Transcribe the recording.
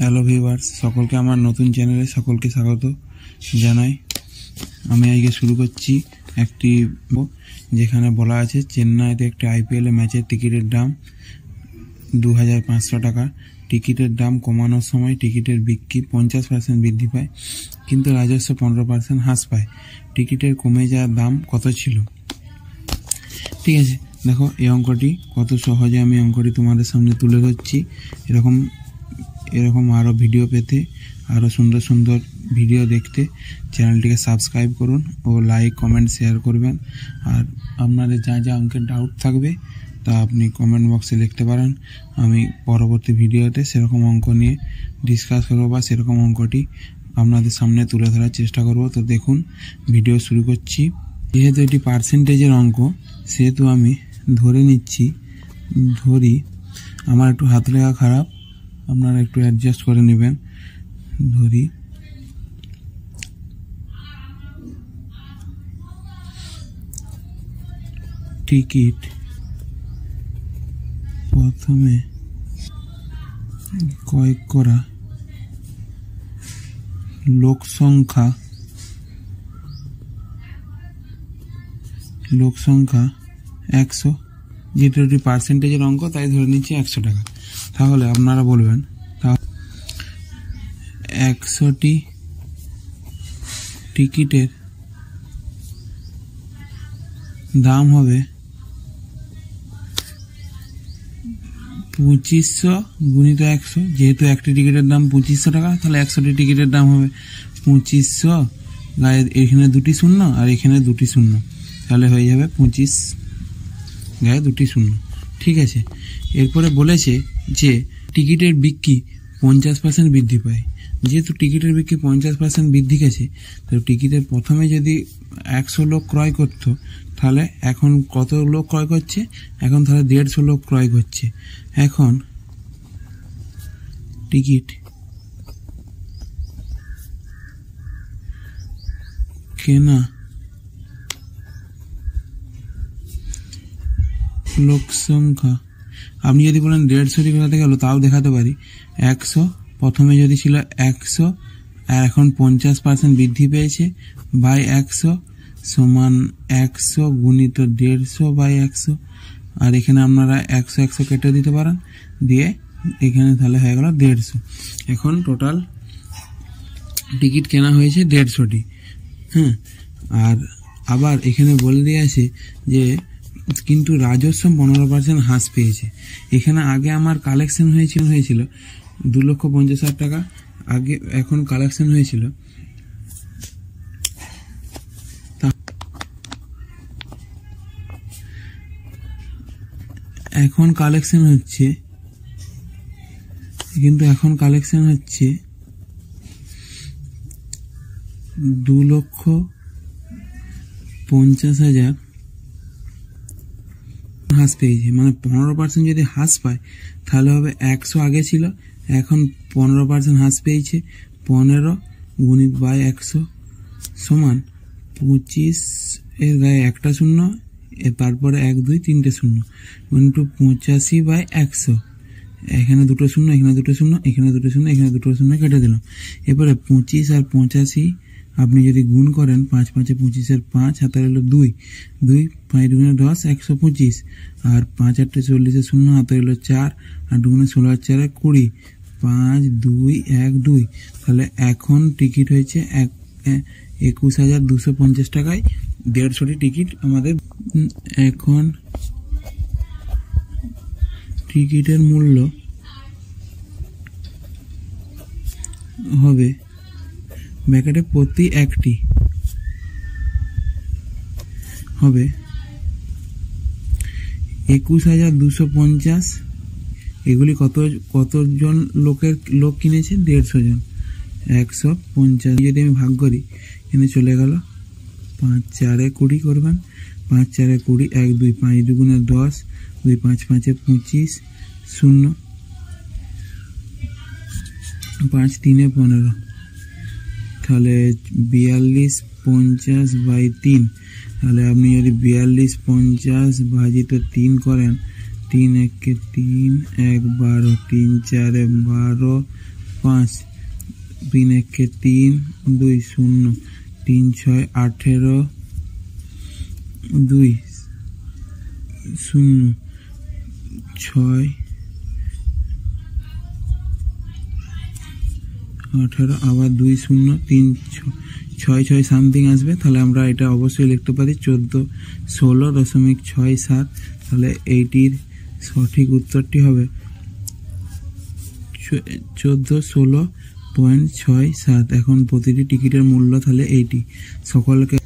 Hello viewers, সকলকে আমার নতুন চ্যানেলে সকলকে স্বাগত জানাই। আমি আজকে শুরু করছি একটি যেখানে বলা আছে চেন্নাইতে একটি আইপিএল ম্যাচের টিকিটের দাম 2500 টাকা। টিকিটের দাম কমানোর সময় টিকিটের বিক্রি 50% বৃদ্ধি পায়, কিন্তু রাজস্ব 15% হ্রাস পায়। টিকিটের কমে যাওয়ার দাম কত ছিল? ঠিক আছে, দেখো এই অঙ্কটি কত সহজে আমি অঙ্কটি তোমাদের সামনে তুলে ধরছি। এরকম আরও ভিডিও পেতে, আরও সুন্দর সুন্দর ভিডিও দেখতে চ্যানেলটিকে সাবস্ক্রাইব করুন ও লাইক কমেন্ট শেয়ার করবেন। আর আপনাদের যা যা অঙ্কের ডাউট থাকবে তা আপনি কমেন্ট বক্সে লিখতে পারেন। আমি পরবর্তী ভিডিওতে সেরকম অঙ্ক নিয়ে ডিসকাস করবো বা সেরকম অঙ্কটি আপনাদের সামনে তুলে ধরার চেষ্টা করব। তো দেখুন, ভিডিও শুরু করছি। যেহেতু এটি পার্সেন্টেজের অঙ্ক, সেহেতু আমি ধরি আমার একটু হাত লেখা খারাপ, আপনারা একটু অ্যাডজাস্ট করে নেবেন। ধরি টিকিট প্রথমে ক্রয় করা লোক সংখ্যা 100, যেহেতু এটি পার্সেন্টেজের অঙ্ক তাই ধরে নিচ্ছি 100 টাকা। তাহলে আপনারা বলবেন 100টি টিকিটের দাম হবে 2500 গুণিত 100। যেহেতু একটি টিকিটের দাম 2500 টাকা, তাহলে 100টি টিকিটের দাম হবে 2500, গায়ে এখানে দুটি শূন্য আর এখানে দুটি শূন্য, তাহলে হয়ে যাবে 25 গায়ে দুটি শূন্য। ঠিক আছে, এরপরে বলেছে যে টিকিটের বিক্রি 50% বৃদ্ধি পায়। যেহেতু টিকিটের বিক্রি 50% বৃদ্ধি গেছে, তো টিকিটের প্রথমে যদি 100 লোক ক্রয় করত, তাহলে এখন কত লোক ক্রয় করছে? এখন তাহলে 150 লোক ক্রয় করছে। এখন টিকিট কেনা লোক সংখ্যা, আপনি যদি বলেন 150টি কোথা থেকে গেল, তাও দেখাতে পারি। 100 প্রথমে যদি ছিল 100 আর এখন 50% বৃদ্ধি পেয়েছে বাই 100 সমান 100 গুণিত 150 বাই 100। আর এখানে আপনারা 100 কেটে দিতে পারেন, দিয়ে এখানে তাহলে হয়ে গেল 150। এখন টোটাল টিকিট কেনা হয়েছে 150টি। হ্যাঁ, আর আবার এখানে বলে দিয়ে আছে যে কিন্তু রাজস্ব 15% হ্রাস পেয়েছে। এখানে আগে আমার কালেকশন হয়েছিল 2,50,000 টাকা আগে, এখন কালেকশন হয়েছিল এখন কালেকশন হচ্ছে 2,50,000 হ্রাস পেয়েছে। মানে 15% যদি হ্রাস পায় তাহলে হবে 100 আগে ছিল, এখন 15% হ্রাস পেয়েছে। 15 গুণিত বাই 100 সমান 25, এর গায়ে একটা শূন্য, তারপরে 1, 2, 3টে শূন্য, ইন্টু 85 বাই 100। এখানে দুটো শূন্য, এখানে দুটো শূন্য, এখানে দুটো শূন্য, এখানে দুটো শূন্য কেটে দিলাম। এরপরে 25 আর 85 আপনি যদি গুণ করেন, 5 5 25, 5 হাতে রইল 2, 2 5 2 10, 125, আর 5 8 40, 0 হাতে রইল 4, আর 2 16 আর 4 20, 5 2 1 2। তাহলে এখন টিকিট হয়েছে 21,250 টাকায় 150টি টিকিট আমাদের। এখন টিকিটের মূল্য হবে ব্যাকেটে প্রতি একটি হবে 21,250। এগুলি কতজন লোক কিনেছে? 150 জন। 150 যদি আমি ভাগ করি, এখানে চলে গেল 5 4 20 করবেন। 5 4 20, 1 2 5 2 গুণে 10, 2 5 5 25, 0 5 3 15, তাহলে 42 50 বাই 3। তাহলে আপনি যদি 42 50 ভাজিত 3 করেন, 3 1 3 1 12, 3 4 12, 5 3 1 3 2 0 3 6 18 2 0 6 18 আবার 2 0 3 6 6 সামথিং আসবে, তাহলে আমরা এটা অবশ্যই লিখতে পারি 14.16.67। তাহলে এইটির সঠিক উত্তরটি হবে 1416.67। এখন প্রতিটি টিকিটের মূল্য তাহলে এইটি। সকলকে